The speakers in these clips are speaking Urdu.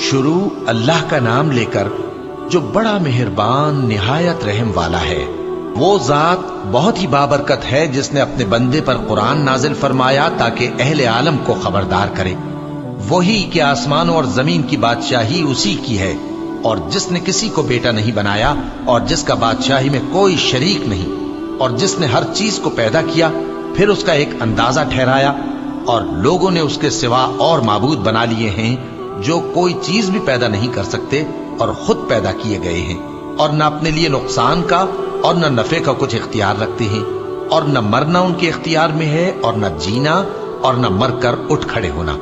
شروع اللہ کا نام لے کر جو بڑا مہربان نہایت رحم والا ہے۔ وہ ذات بہت ہی بابرکت ہے جس نے اپنے بندے پر قرآن نازل فرمایا تاکہ اہل عالم کو خبردار کرے۔ وہی کہ آسمانوں اور زمین کی بادشاہی اسی کی ہے، اور جس نے کسی کو بیٹا نہیں بنایا اور جس کا بادشاہی میں کوئی شریک نہیں، اور جس نے ہر چیز کو پیدا کیا پھر اس کا ایک اندازہ ٹھہرایا، اور لوگوں نے اس کے سوا اور معبود بنا لیے ہیں جو کوئی چیز بھی پیدا نہیں کر سکتے اور خود پیدا کیے گئے ہیں، اور نہ اپنے لیے نقصان کا اور نہ نفع کا کچھ اختیار رکھتے ہیں، اور نہ مرنا ان کے اختیار میں ہے اور نہ جینا اور نہ مر کر اٹھ کھڑے ہونا۔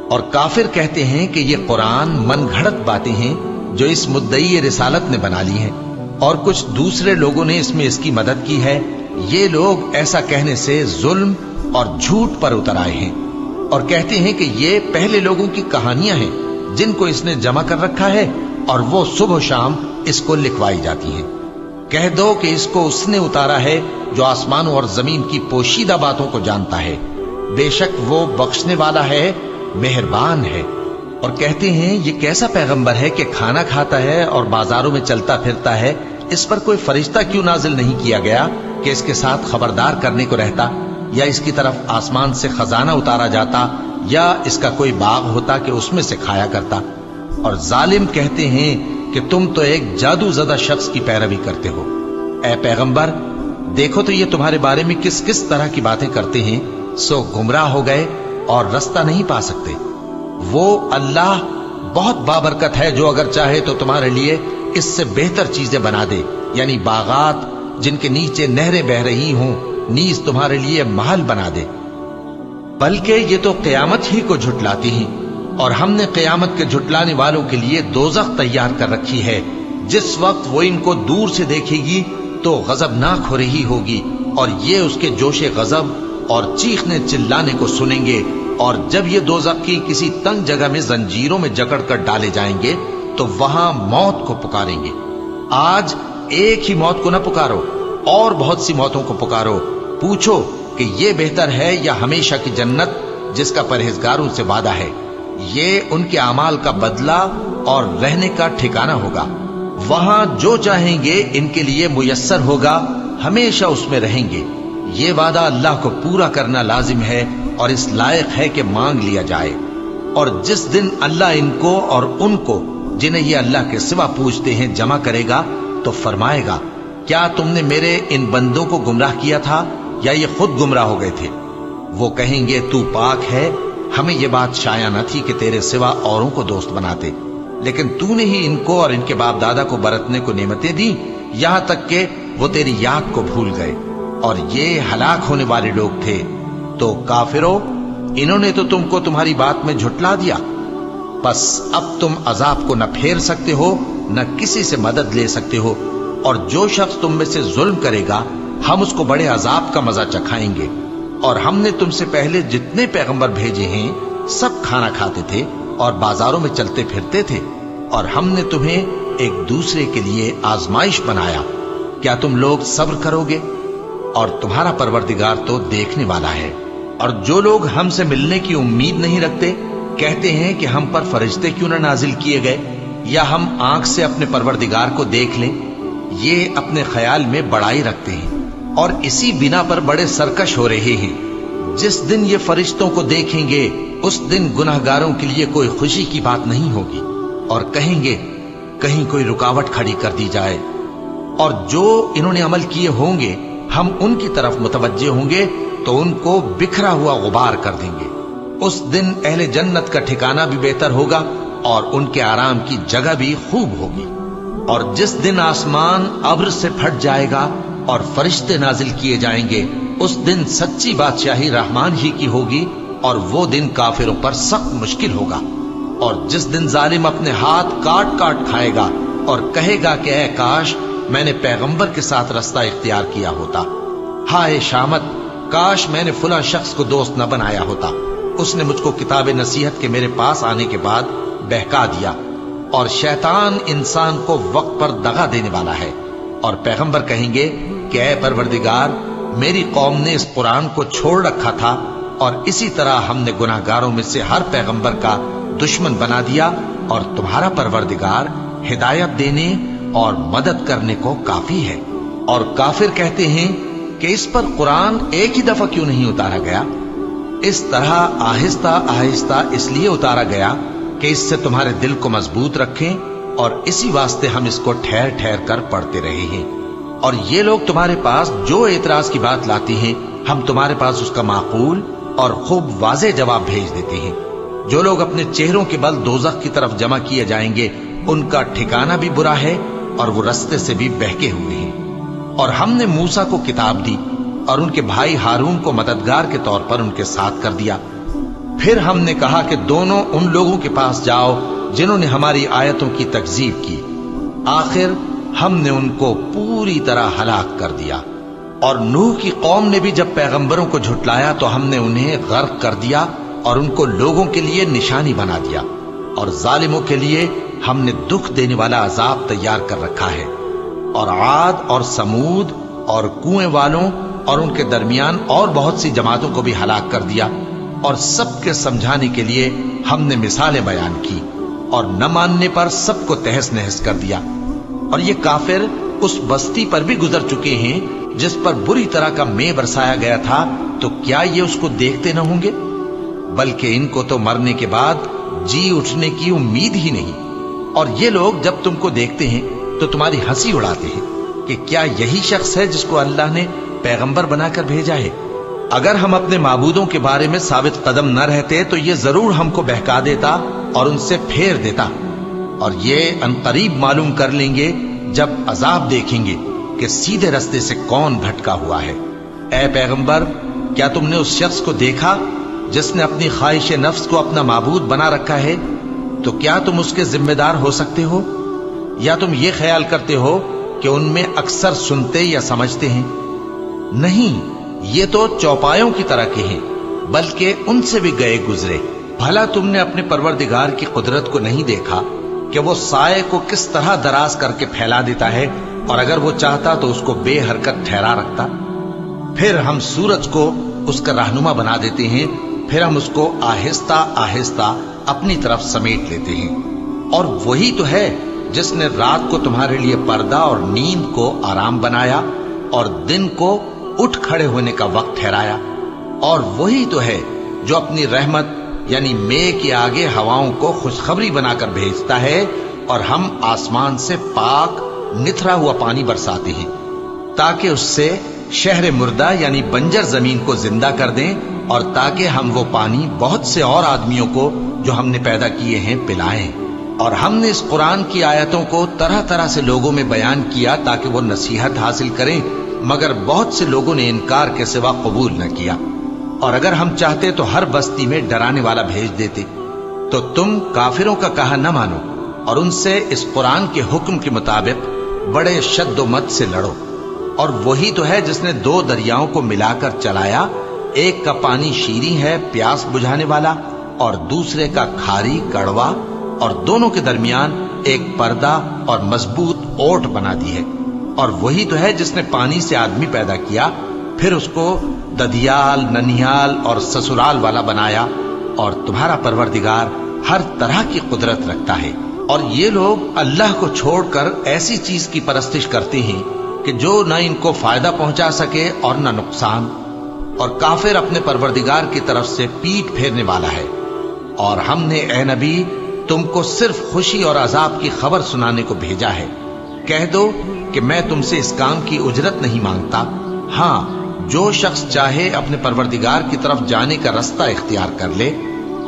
اور کافر کہتے ہیں کہ یہ قرآن من گھڑت باتیں ہیں جو اس مدعی رسالت نے بنا لی ہیں، اور کچھ دوسرے لوگوں نے اس میں اس کی مدد کی ہے۔ یہ لوگ ایسا کہنے سے ظلم اور جھوٹ پر اتر آئے ہیں، اور کہتے ہیں کہ یہ پہلے لوگوں کی کہانیاں ہیں جن کو اس نے جمع کر رکھا ہے، اور وہ صبح و شام اس کو لکھوائی جاتی ہیں۔ کہہ دو کہ اس کو اس نے اتارا ہے جو آسمانوں اور زمین کی پوشیدہ باتوں کو جانتا ہے، بے شک وہ بخشنے والا ہے، مہربان ہے۔ اور کہتے ہیں یہ کیسا پیغمبر ہے کہ کھانا کھاتا ہے اور بازاروں میں چلتا پھرتا ہے، اس پر کوئی فرشتہ کیوں نازل نہیں کیا گیا کہ اس کے ساتھ خبردار کرنے کو رہتا، یا اس کی طرف آسمان سے خزانہ اتارا جاتا، یا اس کا کوئی باغ ہوتا کہ اس میں سے کھایا کرتا۔ اور ظالم کہتے ہیں کہ تم تو ایک جادو زدہ شخص کی پیروی کرتے ہو۔ اے پیغمبر، دیکھو تو یہ تمہارے بارے میں کس کس طرح کی باتیں کرتے ہیں، سو گمراہ ہو گئے اور رستہ نہیں پا سکتے۔ وہ اللہ بہت بابرکت ہے جو اگر چاہے تو تمہارے لیے اس سے بہتر چیزیں بنا دے، یعنی باغات جن کے نیچے نہریں بہ رہی ہوں، نیز تمہارے لیے محل بنا دے۔ بلکہ یہ تو قیامت ہی کو جھٹلاتی ہیں، اور ہم نے قیامت کے جھٹلانے والوں کے لیے دوزخ تیار کر رکھی ہے، جس وقت وہ ان کو دور سے دیکھے گی تو غضبناک ہو رہی ہوگی، اور یہ اس کے جوش غضب اور چیخنے چلانے کو سنیں گے۔ اور جب یہ دوزخ کی کسی تنگ جگہ میں زنجیروں میں جکڑ کر ڈالے جائیں گے تو وہاں موت کو پکاریں گے۔ آج ایک ہی موت کو نہ پکارو، اور بہت سی موتوں کو پکارو، پوچھو کہ یہ بہتر ہے یا ہمیشہ کی جنت جس کا پرہیزگاروں سے وعدہ ہے۔ یہ ان کے اعمال کا بدلہ اور رہنے کا ٹھکانہ ہوگا، وہاں جو چاہیں گے ان کے لیے میسر ہوگا، ہمیشہ اس میں رہیں گے۔ یہ وعدہ اللہ کو پورا کرنا لازم ہے اور اس لائق ہے کہ مانگ لیا جائے۔ اور جس دن اللہ ان کو اور ان کو جنہیں یہ اللہ کے سوا پوچھتے ہیں جمع کرے گا تو فرمائے گا، کیا تم نے میرے ان بندوں کو گمراہ کیا تھا یا یہ خود گمراہ ہو گئے تھے؟ وہ کہیں گے تو پاک ہے، ہمیں یہ بات شایع نہ تھی کہ تیرے سوا اوروں کو دوست بناتے، لیکن تو نے ہی ان کو اور ان کے باپ دادا کو برتنے کو نعمتیں دی، یہاں تک کہ وہ تیری یاد کو بھول گئے، اور یہ ہلاک ہونے والے لوگ تھے۔ تو کافرو، انہوں نے تو تم کو تمہاری بات میں جھٹلا دیا، پس اب تم عذاب کو نہ پھیر سکتے ہو نہ کسی سے مدد لے سکتے ہو، اور جو شخص تم میں سے ظلم کرے گا ہم اس کو بڑے عذاب کا مزہ چکھائیں گے۔ اور ہم نے تم سے پہلے جتنے پیغمبر بھیجے ہیں سب کھانا کھاتے تھے اور بازاروں میں چلتے پھرتے تھے، اور ہم نے تمہیں ایک دوسرے کے لیے آزمائش بنایا، کیا تم لوگ صبر کرو گے؟ اور تمہارا پروردگار تو دیکھنے والا ہے۔ اور جو لوگ ہم سے ملنے کی امید نہیں رکھتے کہتے ہیں کہ ہم پر فرشتے کیوں نہ نازل کیے گئے، یا ہم آنکھ سے اپنے پروردگار کو دیکھ لیں۔ یہ اپنے خیال میں بڑائی رکھتے ہیں اور اسی بنا پر بڑے سرکش ہو رہے ہیں۔ جس دن یہ فرشتوں کو دیکھیں گے اس دن گناہگاروں کے لیے کوئی خوشی کی بات نہیں ہوگی، اور کہیں گے کہیں کوئی رکاوٹ کھڑی کر دی جائے۔ اور جو انہوں نے عمل کیے ہوں گے ہم ان کی طرف متوجہ ہوں گے تو ان کو بکھرا ہوا غبار کر دیں گے۔ اس دن اہل جنت کا ٹھکانہ بھی بہتر ہوگا اور ان کے آرام کی جگہ بھی خوب ہوگی۔ اور جس دن آسمان ابر سے پھٹ جائے گا اور فرشتے نازل کیے جائیں گے اس دن سچی بادشاہی رحمان ہی کی ہوگی، اور وہ دن کافروں پر سخت مشکل ہوگا۔ اور جس دن ظالم اپنے ہاتھ کاٹ کاٹ کھائے گا اور کہے گا کہ اے کاش میں نے پیغمبر کے ساتھ رستہ اختیار کیا ہوتا، ہائے شامت، کاش میں نے فلاں شخص کو دوست نہ بنایا ہوتا، اس نے مجھ کو کتاب نصیحت کے میرے پاس آنے کے بعد بہکا دیا۔ اور شیطان انسان کو وقت پر دغا دینے والا ہے۔ اور پیغمبر کہیں گے کہ اے پروردگار، میری قوم نے اس قرآن کو چھوڑ رکھا تھا، اور اسی طرح ہم نے گناہگاروں میں سے ہر پیغمبر کا دشمن بنا دیا اور تمہارا پروردگار ہدایت دینے اور مدد کرنے کو کافی ہے۔ اور کافر کہتے ہیں کہ اس پر قرآن ایک ہی دفعہ کیوں نہیں اتارا گیا؟ اس طرح آہستہ آہستہ اس لیے اتارا گیا کہ اس سے تمہارے دل کو مضبوط رکھیں، اور اسی واسطے ہم اس کو ٹھہر ٹھہر کر پڑھتے رہے ہیں۔ اور یہ لوگ تمہارے پاس جو اعتراض کی بات لاتے ہیں، ہم تمہارے پاس اس کا معقول اور خوب واضح جواب بھیج دیتے ہیں۔ جو لوگ اپنے چہروں کے بل دوزخ کی طرف جمع کیے جائیں گے، ان کا ٹھکانہ بھی برا ہے اور وہ رستے سے بھی بہکے ہوئے ہیں۔ اور ہم نے موسیٰ کو کتاب دی اور ان کے بھائی ہارون کو مددگار کے طور پر ان کے ساتھ کر دیا۔ پھر ہم نے کہا کہ دونوں ان لوگوں کے پاس جاؤ جنہوں نے ہماری آیتوں کی تکذیب کی۔ آخر ہم نے ان کو پوری طرح ہلاک کر دیا۔ اور نوح کی قوم نے بھی جب پیغمبروں کو جھٹلایا تو ہم نے انہیں غرق کر دیا اور ان کو لوگوں کے لیے نشانی بنا دیا، اور ظالموں کے لیے ہم نے دکھ دینے والا عذاب تیار کر رکھا ہے۔ اور عاد اور سمود اور کنویں والوں اور ان کے درمیان اور بہت سی جماعتوں کو بھی ہلاک کر دیا، اور سب کے سمجھانے کے لیے ہم نے مثالیں بیان کی، اور نہ ماننے پر سب کو تہس نہس کر دیا۔ اور یہ کافر اس بستی پر بھی گزر چکے ہیں جس پر بری طرح کا مے برسایا گیا تھا، تو کیا یہ اس کو دیکھتے نہ ہوں گے؟ بلکہ ان کو تو مرنے کے بعد جی اٹھنے کی امید ہی نہیں۔ اور یہ لوگ جب تم کو دیکھتے ہیں تو تمہاری ہنسی اڑاتے ہیں کہ کیا یہی شخص ہے جس کو اللہ نے پیغمبر بنا کر بھیجا ہے؟ اگر ہم اپنے معبودوں کے بارے میں ثابت قدم نہ رہتے تو یہ ضرور ہم کو بہکا دیتا اور ان سے پھیر دیتا، اور یہ عنقریب معلوم کر لیں گے جب عذاب دیکھیں گے کہ سیدھے رستے سے کون بھٹکا ہوا ہے۔ اے پیغمبر، کیا تم نے اس شخص کو دیکھا جس نے اپنی خواہش نفس کو اپنا معبود بنا رکھا ہے؟ تو کیا تم اس کے ذمہ دار ہو سکتے ہو؟ یا تم یہ خیال کرتے ہو کہ ان میں اکثر سنتے یا سمجھتے ہیں؟ نہیں، یہ تو چوپایوں کی طرح کے ہیں، بلکہ ان سے بھی گئے گزرے۔ بھلا تم نے اپنے پروردگار کی قدرت کو نہیں دیکھا کہ وہ سائے کو کس طرح دراز کر کے پھیلا دیتا ہے، اور اگر وہ چاہتا تو اس کو بے حرکت ٹھہرا رکھتا؟ پھر ہم سورج کو اس کا رہنما بنا دیتے ہیں، پھر ہم اس کو آہستہ آہستہ اپنی طرف سمیٹ لیتے ہیں۔ اور وہی تو ہے جس نے رات کو تمہارے لیے پردہ اور نیند کو آرام بنایا اور دن کو اٹھ کھڑے ہونے کا وقت ٹھہرایا۔ اور وہی تو ہے جو اپنی رحمت یعنی مے کے آگے ہواؤں کو خوشخبری بنا کر بھیجتا ہے، اور ہم آسمان سے پاک نتھرا ہوا پانی برساتے ہیں تاکہ اس سے شہر مردہ یعنی بنجر زمین کو زندہ کر دیں، اور تاکہ ہم وہ پانی بہت سے اور آدمیوں کو جو ہم نے پیدا کیے ہیں پلائیں۔ اور ہم نے اس قرآن کی آیتوں کو طرح طرح سے لوگوں میں بیان کیا تاکہ وہ نصیحت حاصل کریں، مگر بہت سے لوگوں نے انکار کے سوا قبول نہ کیا۔ اور اگر ہم چاہتے تو ہر بستی میں ڈرانے والا بھیج دیتے۔ تو تم کافروں کا کہا نہ مانو اور ان سے اس قرآن کے حکم کے مطابق بڑے شد و مت سے لڑو۔ اور وہی تو ہے جس نے دو دریاؤں کو ملا کر چلایا، ایک کا پانی شیریں ہے پیاس بجھانے والا، اور دوسرے کا کھاری کڑوا، اور دونوں کے درمیان ایک پردہ اور مضبوط اوٹ بنا دی ہے۔ اور وہی تو ہے جس نے پانی سے آدمی پیدا کیا، پھر اس کو ددیال، ننیال اور سسرال والا بنایا، اور تمہارا پروردگار ہر طرح کی قدرت رکھتا ہے۔ اور یہ لوگ اللہ کو چھوڑ کر ایسی چیز کی پرستش کرتے ہیں کہ جو نہ ان کو فائدہ پہنچا سکے اور نہ نقصان، اور کافر اپنے پروردگار کی طرف سے پیٹ پھیرنے والا ہے۔ اور ہم نے اے نبی تم کو صرف خوشی اور عذاب کی خبر سنانے کو بھیجا ہے۔ کہہ دو کہ میں تم سے اس کام کی اجرت نہیں مانگتا، ہاں جو شخص چاہے اپنے پروردگار کی طرف جانے کا رستہ اختیار کر لے،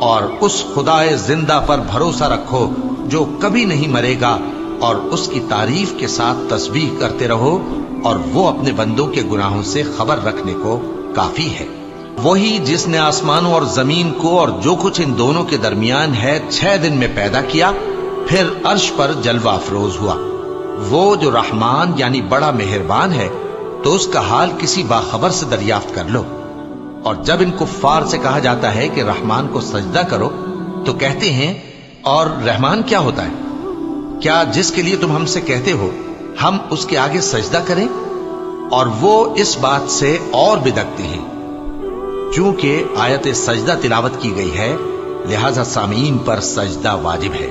اور اس خدائے زندہ پر بھروسہ رکھو جو کبھی نہیں مرے گا، اور اس کی تعریف کے ساتھ تسبیح کرتے رہو، اور وہ اپنے بندوں کے گناہوں سے خبر رکھنے کو کافی ہے۔ وہی جس نے آسمانوں اور زمین کو اور جو کچھ ان دونوں کے درمیان ہے 6 دن میں پیدا کیا، پھر عرش پر جلوہ افروز ہوا۔ وہ جو رحمان یعنی بڑا مہربان ہے، تو اس کا حال کسی باخبر سے دریافت کر لو۔ اور جب ان کفار سے کہا جاتا ہے کہ رحمان کو سجدہ کرو، تو کہتے ہیں اور رحمان کیا ہوتا ہے؟ کیا جس کے لیے تم ہم سے کہتے ہو ہم اس کے آگے سجدہ کریں؟ اور وہ اس بات سے اور بدکتے ہیں۔ چونکہ آیت سجدہ تلاوت کی گئی ہے، لہذا سامعین پر سجدہ واجب ہے۔